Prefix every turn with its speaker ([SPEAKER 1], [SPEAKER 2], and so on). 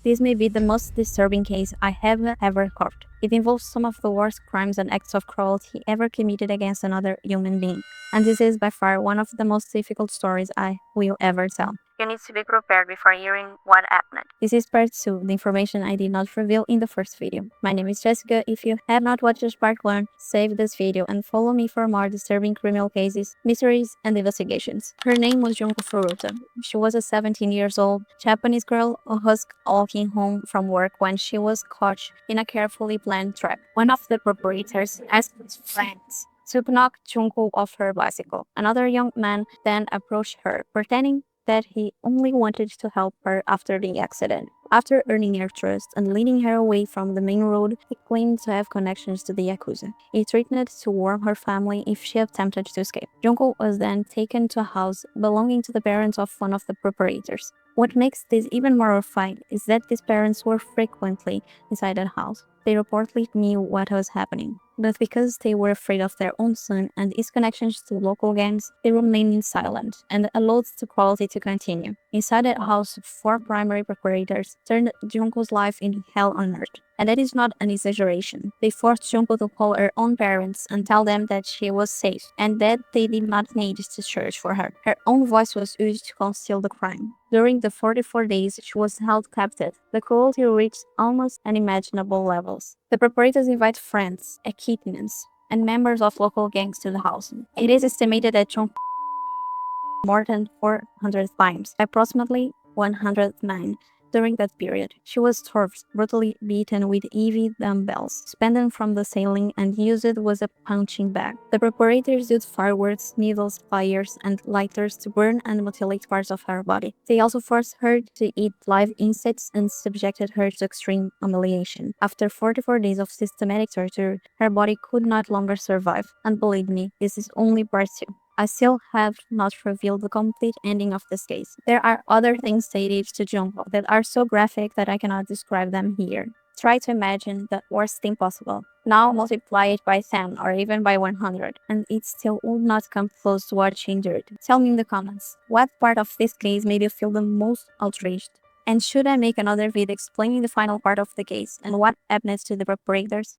[SPEAKER 1] This may be the most disturbing case I have ever covered. It involves some of the worst crimes and acts of cruelty ever committed against another human being. And this is by far one of the most difficult stories I will ever tell. You need to be prepared before hearing what happened. This is part 2, the information I did not reveal in the first video. My name is Jessica. If you have not watched part 1, save this video and follow me for more disturbing criminal cases, mysteries, and investigations. Her name was Junko Furuta. She was a 17-year-old Japanese girl who was walking home from work when she was caught in a carefully planned trap. One of the perpetrators asked his friends to knock Junko off her bicycle. Another young man then approached her, pretending that he only wanted to help her after the accident. After earning her trust and leading her away from the main road, he claimed to have connections to the Yakuza. He threatened to warn her family if she attempted to escape. Junko was then taken to a house belonging to the parents of one of the perpetrators. What makes this even more horrifying is that these parents were frequently inside the house. They reportedly knew what was happening, but because they were afraid of their own son and his connections to local gangs, they remained silent and allowed the cruelty to continue. Inside that house, 4 primary perpetrators turned Junko's life into hell on earth. And that is not an exaggeration. They forced Junko to call her own parents and tell them that she was safe and that they did not need to search for her. Her own voice was used to conceal the crime. During the 44 days she was held captive, the cruelty reached almost unimaginable levels. The perpetrators invite friends, acquaintances, and members of local gangs to the house. It is estimated that Junko more than 400 times, approximately 109. During that period, she was tortured, brutally beaten with heavy dumbbells, suspended from the ceiling, and used as a punching bag. The perpetrators used fireworks, needles, fires, and lighters to burn and mutilate parts of her body. They also forced her to eat live insects and subjected her to extreme humiliation. After 44 days of systematic torture, her body could not longer survive. And believe me, this is only part 2. I still have not revealed the complete ending of this case. There are other things they did to Junko that are so graphic that I cannot describe them here. Try to imagine the worst thing possible. Now multiply it by 10 or even by 100, and it still would not come close to what she endured. Tell me in the comments, what part of this case made you feel the most outraged? And should I make another video explaining the final part of the case and what happened to the perpetrators?